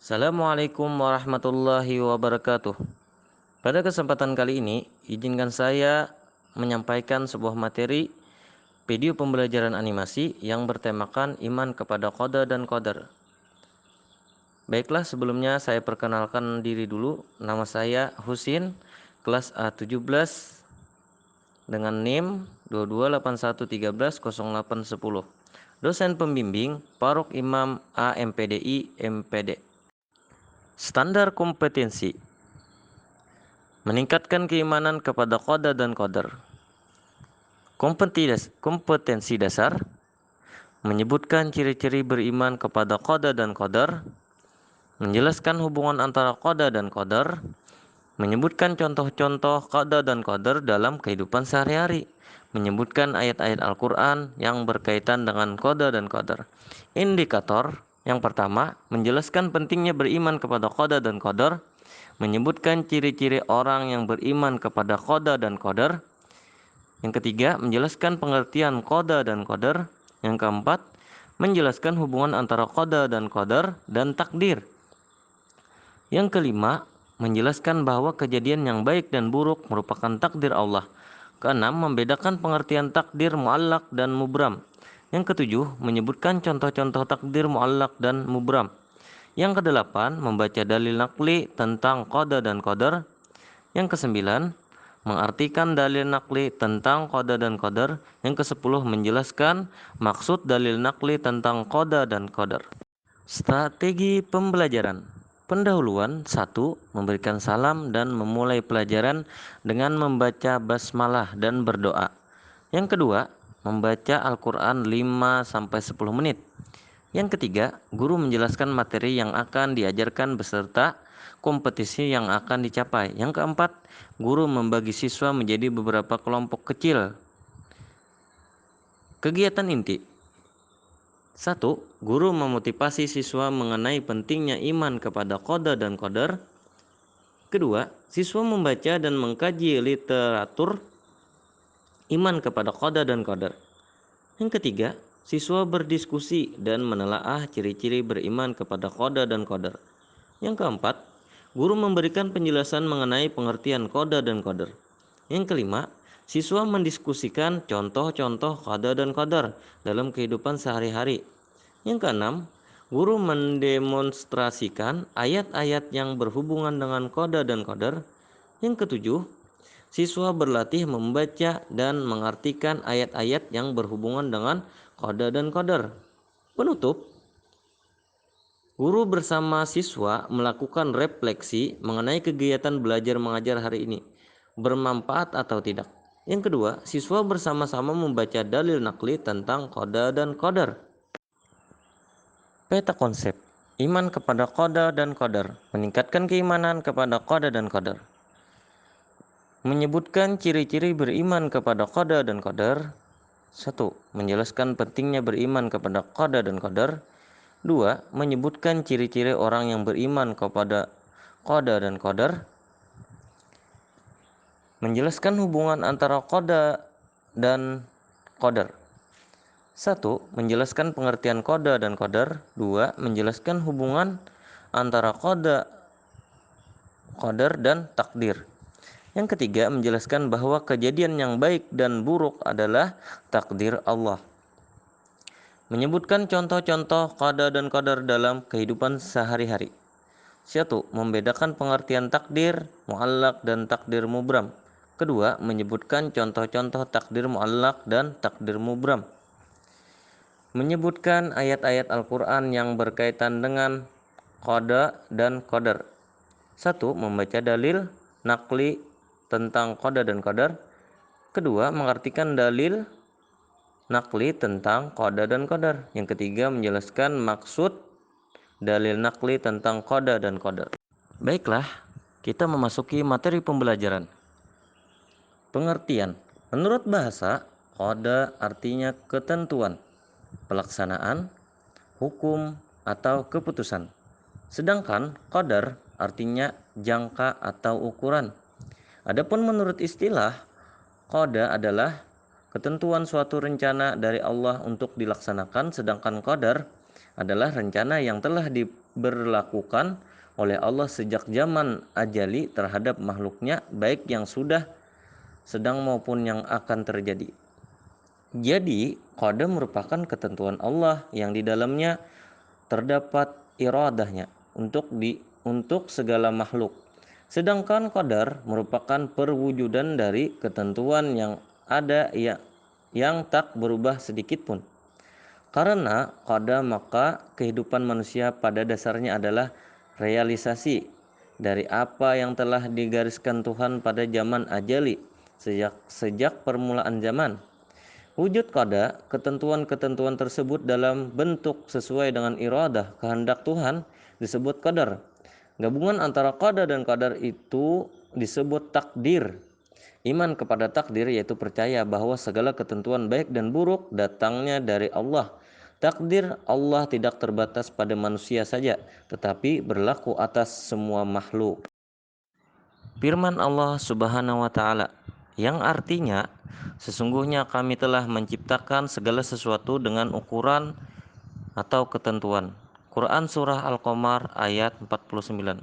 Assalamualaikum warahmatullahi wabarakatuh. Pada kesempatan kali ini, izinkan saya menyampaikan sebuah materi video pembelajaran animasi yang bertemakan iman kepada qada dan qadar. Baiklah, sebelumnya saya perkenalkan diri dulu. Nama saya Husin, kelas A17 dengan NIM 2281130810. Dosen pembimbing Parok Imam AMPDI MPD. Standar kompetensi meningkatkan keimanan kepada qada dan qadar. Kompetensi dasar menyebutkan ciri-ciri beriman kepada qada dan qadar, menjelaskan hubungan antara qada dan qadar, menyebutkan contoh-contoh qada dan qadar dalam kehidupan sehari-hari, menyebutkan ayat-ayat Al-Quran yang berkaitan dengan qada dan qadar. Indikator yang pertama, menjelaskan pentingnya beriman kepada qada dan qadar, menyebutkan ciri-ciri orang yang beriman kepada qada dan qadar. Yang ketiga, menjelaskan pengertian qada dan qadar. Yang keempat, menjelaskan hubungan antara qada dan qadar dan takdir. Yang kelima, menjelaskan bahwa kejadian yang baik dan buruk merupakan takdir Allah. Keenam, membedakan pengertian takdir muallak dan mubram. Yang ketujuh, menyebutkan contoh-contoh takdir muallak dan mubram. Yang kedelapan, membaca dalil nakli tentang qada dan qadar. Yang kesembilan, mengartikan dalil nakli tentang qada dan qadar. Yang kesepuluh, menjelaskan maksud dalil nakli tentang qada dan qadar. Strategi pembelajaran. Pendahuluan 1. Memberikan salam dan memulai pelajaran dengan membaca basmalah dan berdoa. Yang kedua, membaca Al-Quran 5-10 menit. Yang ketiga, guru menjelaskan materi yang akan diajarkan beserta kompetisi yang akan dicapai. Yang keempat, guru membagi siswa menjadi beberapa kelompok kecil. Kegiatan inti. 1. Guru memotivasi siswa mengenai pentingnya iman kepada qada dan qadar. Kedua, siswa membaca dan mengkaji literatur iman kepada qada dan qadar. Yang ketiga, siswa berdiskusi dan menelaah ciri-ciri beriman kepada qada dan qadar. Yang keempat, guru memberikan penjelasan mengenai pengertian qada dan qadar. Yang kelima, siswa mendiskusikan contoh-contoh qada dan qadar dalam kehidupan sehari-hari. Yang keenam, guru mendemonstrasikan ayat-ayat yang berhubungan dengan qada dan qadar. Yang ketujuh, siswa berlatih membaca dan mengartikan ayat-ayat yang berhubungan dengan qada dan qadar. Penutup, guru bersama siswa melakukan refleksi mengenai kegiatan belajar mengajar hari ini, bermanfaat atau tidak. Yang kedua, siswa bersama-sama membaca dalil nakli tentang qada dan qadar. Peta konsep, iman kepada qada dan qadar, meningkatkan keimanan kepada qada dan qadar. Menyebutkan ciri-ciri beriman kepada qada dan qadar. 1. Menjelaskan pentingnya beriman kepada qada dan qadar. 2. Menyebutkan ciri-ciri orang yang beriman kepada qada dan qadar. Menjelaskan hubungan antara qada dan qadar. 1. Menjelaskan pengertian qada dan qadar. 2. Menjelaskan hubungan antara qada dan takdir. Yang ketiga, menjelaskan bahwa kejadian yang baik dan buruk adalah takdir Allah. Menyebutkan contoh-contoh qada dan qadar dalam kehidupan sehari-hari. 1. Membedakan pengertian takdir muallak dan takdir mubram. Kedua, menyebutkan contoh-contoh takdir muallak dan takdir mubram. Menyebutkan ayat-ayat Al-Quran yang berkaitan dengan qada dan qadar. 1. Membaca dalil nakli tentang qada dan qadar. Kedua, mengartikan dalil nakli tentang qada dan qadar. Yang ketiga, menjelaskan maksud dalil nakli tentang qada dan qadar. Baiklah, kita memasuki materi pembelajaran. Pengertian. Menurut bahasa, qada artinya ketentuan, pelaksanaan, hukum, atau keputusan. Sedangkan qadar artinya jangka atau ukuran. Adapun menurut istilah, qada adalah ketentuan suatu rencana dari Allah untuk dilaksanakan, sedangkan qadar adalah rencana yang telah diberlakukan oleh Allah sejak zaman ajali terhadap makhluknya, baik yang sudah, sedang maupun yang akan terjadi. Jadi, qada merupakan ketentuan Allah yang di dalamnya terdapat iradahnya untuk segala makhluk. Sedangkan qadar merupakan perwujudan dari ketentuan yang ada yang tak berubah sedikit pun. Karena qada, maka kehidupan manusia pada dasarnya adalah realisasi dari apa yang telah digariskan Tuhan pada zaman ajali sejak permulaan zaman. Wujud qada, ketentuan-ketentuan tersebut dalam bentuk sesuai dengan iradah, kehendak Tuhan, disebut qadar. Gabungan antara qada dan qadar itu disebut takdir. Iman kepada takdir yaitu percaya bahwa segala ketentuan baik dan buruk datangnya dari Allah. Takdir Allah tidak terbatas pada manusia saja, tetapi berlaku atas semua makhluk. Firman Allah Subhanahu wa taala yang artinya, sesungguhnya kami telah menciptakan segala sesuatu dengan ukuran atau ketentuan. Quran surah Al-Qamar ayat 49.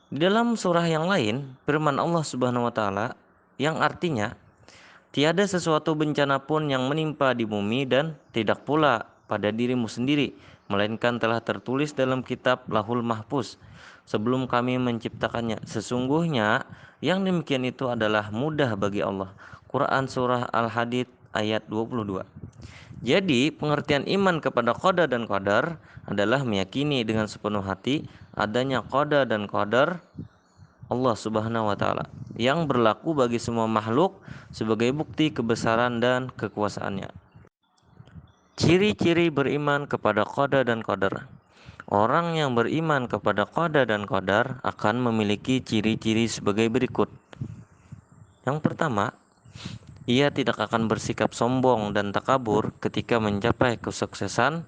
Di dalam surah yang lain, firman Allah Subhanahu wa taala yang artinya, tiada sesuatu bencana pun yang menimpa di bumi dan tidak pula pada dirimu sendiri, melainkan telah tertulis dalam kitab Lahul Mahfuz sebelum kami menciptakannya. Sesungguhnya yang demikian itu adalah mudah bagi Allah. Quran surah Al-Hadid ayat 22. Jadi pengertian iman kepada qada dan qadar adalah meyakini dengan sepenuh hati adanya qada dan qadar Allah Subhanahu wa taala yang berlaku bagi semua makhluk sebagai bukti kebesaran dan kekuasaannya. Ciri-ciri beriman kepada qada dan qadar. Orang yang beriman kepada qada dan qadar akan memiliki ciri-ciri sebagai berikut. Yang pertama, ia tidak akan bersikap sombong dan takabur ketika mencapai kesuksesan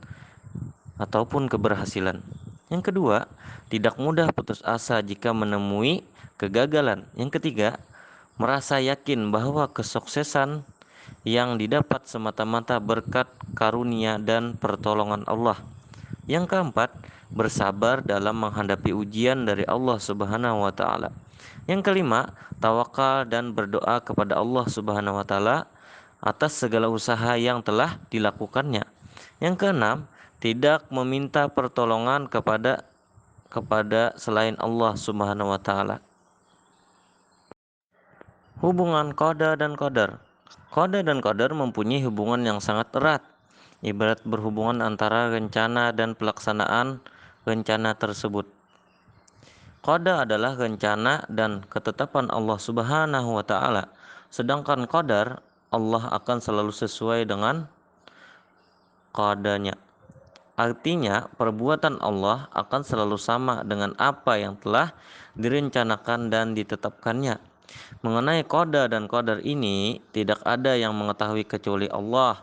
ataupun keberhasilan. Yang kedua, tidak mudah putus asa jika menemui kegagalan. Yang ketiga, merasa yakin bahwa kesuksesan yang didapat semata-mata berkat karunia dan pertolongan Allah. Yang keempat, bersabar dalam menghadapi ujian dari Allah Subhanahu wa taala. Yang kelima, tawakal dan berdoa kepada Allah Subhanahu wa taala atas segala usaha yang telah dilakukannya. Yang keenam, tidak meminta pertolongan kepada selain Allah Subhanahu wa taala. Hubungan qada dan qadar. Qada dan qadar mempunyai hubungan yang sangat erat, ibarat berhubungan antara rencana dan pelaksanaan rencana tersebut. Qada adalah rencana dan ketetapan Allah Subhanahu wa taala, sedangkan qadar Allah akan selalu sesuai dengan qadanya. Artinya, perbuatan Allah akan selalu sama dengan apa yang telah direncanakan dan ditetapkannya. Mengenai qada dan qadar ini, tidak ada yang mengetahui kecuali Allah.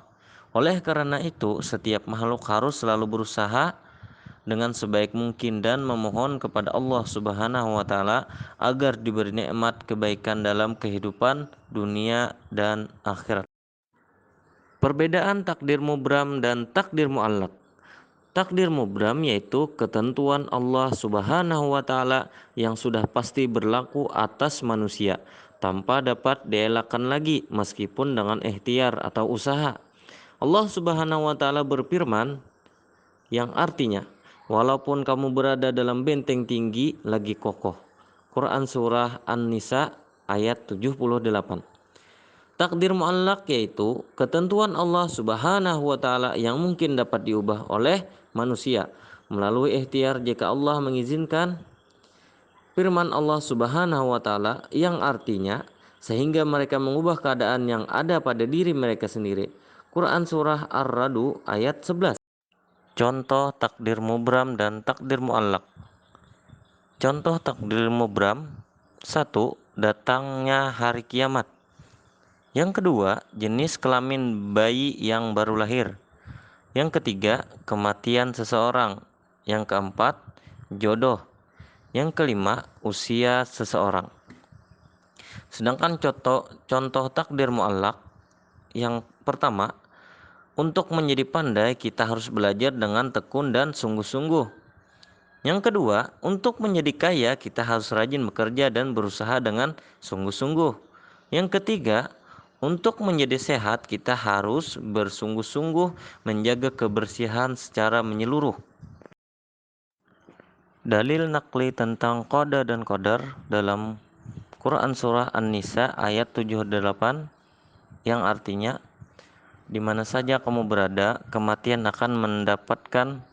Oleh karena itu, setiap makhluk harus selalu berusaha dengan sebaik mungkin dan memohon kepada Allah Subhanahu wa taala agar diberi nikmat kebaikan dalam kehidupan dunia dan akhirat. Perbedaan takdir mubram dan takdir muallaq. Takdir mubram yaitu ketentuan Allah Subhanahu wa taala yang sudah pasti berlaku atas manusia tanpa dapat dielakkan lagi meskipun dengan ikhtiar atau usaha. Allah Subhanahu wa taala berfirman yang artinya, walaupun kamu berada dalam benteng tinggi lagi kokoh. Quran surah An-Nisa ayat 78. Takdir muallaq yaitu ketentuan Allah Subhanahu wa taala yang mungkin dapat diubah oleh manusia melalui ikhtiar jika Allah mengizinkan. Firman Allah Subhanahu wa taala yang artinya sehingga mereka mengubah keadaan yang ada pada diri mereka sendiri. Quran surah Ar-Ra'd ayat 11. Contoh takdir mubram dan takdir muallaq. Contoh takdir mubram: 1. Datangnya hari kiamat. Yang kedua, jenis kelamin bayi yang baru lahir. Yang ketiga, kematian seseorang. Yang keempat, jodoh. Yang kelima, usia seseorang. Sedangkan contoh takdir muallaq yang pertama, untuk menjadi pandai kita harus belajar dengan tekun dan sungguh-sungguh. Yang kedua, untuk menjadi kaya kita harus rajin bekerja dan berusaha dengan sungguh-sungguh. Yang ketiga, untuk menjadi sehat kita harus bersungguh-sungguh menjaga kebersihan secara menyeluruh. Dalil nakli tentang qada dan qadar dalam Quran Surah An-Nisa ayat 78 yang artinya, di mana saja kamu berada, kematian akan mendapatkan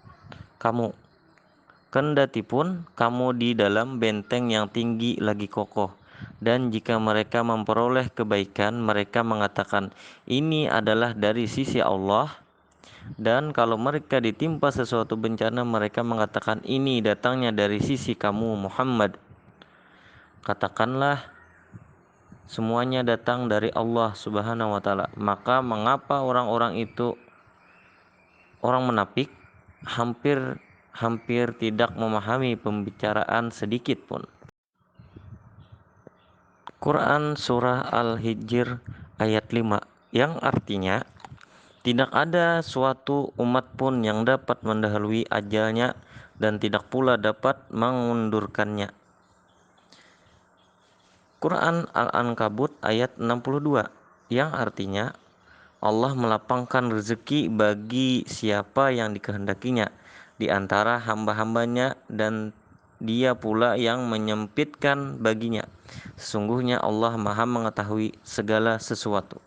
kamu. Kendatipun kamu di dalam benteng yang tinggi lagi kokoh. Dan jika mereka memperoleh kebaikan, mereka mengatakan, ini adalah dari sisi Allah. Dan kalau mereka ditimpa sesuatu bencana, mereka mengatakan, ini datangnya dari sisi kamu Muhammad. Katakanlah, semuanya datang dari Allah Subhanahu wa taala. Maka mengapa orang-orang itu orang munafik hampir tidak memahami pembicaraan sedikit pun. Quran Surah Al-Hijr ayat 5 yang artinya, tidak ada suatu umat pun yang dapat mendahului ajalnya dan tidak pula dapat mengundurkannya. Quran Al-Ankabut ayat 62 yang artinya, Allah melapangkan rezeki bagi siapa yang dikehendakinya di antara hamba-hambanya, dan Dia pula yang menyempitkan baginya. Sesungguhnya Allah Maha mengetahui segala sesuatu.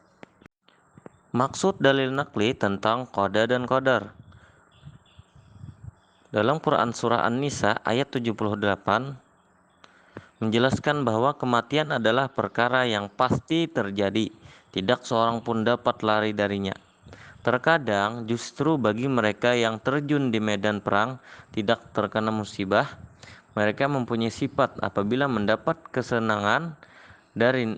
Maksud dalil nakli tentang qada dan qadar. Dalam Quran Surah An-Nisa ayat 78 menjelaskan bahwa kematian adalah perkara yang pasti terjadi. Tidak seorang pun dapat lari darinya. Terkadang justru bagi mereka yang terjun di medan perang tidak terkena musibah, mereka mempunyai sifat apabila mendapat kesenangan dari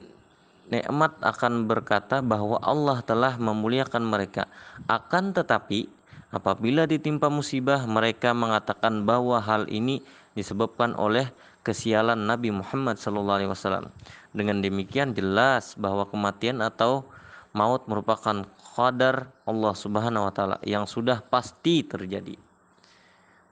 nikmat akan berkata bahwa Allah telah memuliakan mereka. Akan tetapi apabila ditimpa musibah, mereka mengatakan bahwa hal ini disebabkan oleh kesialan Nabi Muhammad SAW. Dengan demikian jelas bahwa kematian atau maut merupakan qadar Allah Subhanahu wa taala yang sudah pasti terjadi.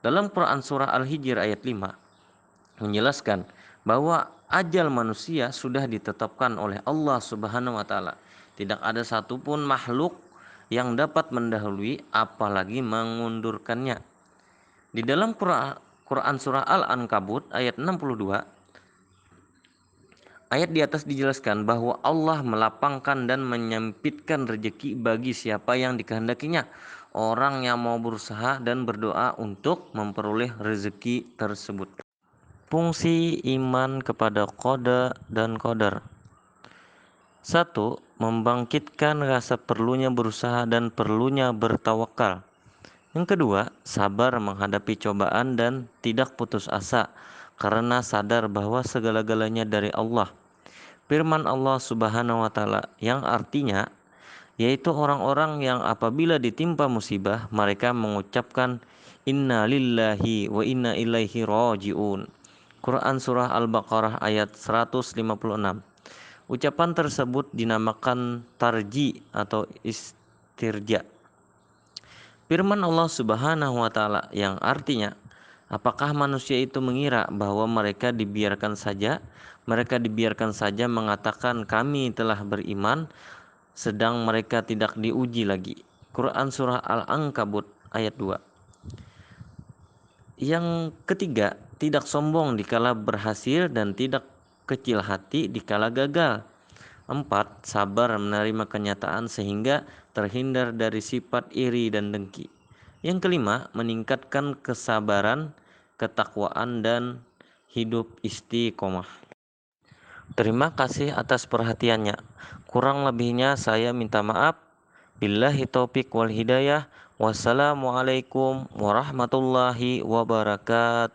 Dalam Quran Surah Al-Hijr ayat 5 menjelaskan bahwa ajal manusia sudah ditetapkan oleh Allah Subhanahu wa taala. Tidak ada satupun makhluk yang dapat mendahului apalagi mengundurkannya. Di dalam Quran Surah Al-Ankabut ayat 62, ayat di atas dijelaskan bahwa Allah melapangkan dan menyempitkan rezeki bagi siapa yang dikehendakinya. Orang yang mau berusaha dan berdoa untuk memperoleh rezeki tersebut. Fungsi iman kepada qada dan qadar. 1. Membangkitkan rasa perlunya berusaha dan perlunya bertawakal. Yang kedua, sabar menghadapi cobaan dan tidak putus asa karena sadar bahwa segala-galanya dari Allah. Firman Allah Subhanahu wa taala yang artinya, yaitu orang-orang yang apabila ditimpa musibah mereka mengucapkan inna lillahi wa inna ilaihi rajiun. Quran Surah Al-Baqarah ayat 156. Ucapan tersebut dinamakan tarji atau istirja. Firman Allah Subhanahu wa taala yang artinya, apakah manusia itu mengira bahwa mereka dibiarkan saja mengatakan kami telah beriman, sedang mereka tidak diuji lagi. Quran Surah Al-Ankabut ayat 2. Yang ketiga, tidak sombong dikala berhasil dan tidak kecil hati dikala gagal. 4. Sabar menerima kenyataan sehingga terhindar dari sifat iri dan dengki. Yang kelima, meningkatkan kesabaran, ketakwaan, dan hidup istiqomah. Terima kasih atas perhatiannya. Kurang lebihnya saya minta maaf. Billahi taufik wal hidayah. Wassalamualaikum warahmatullahi wabarakatuh.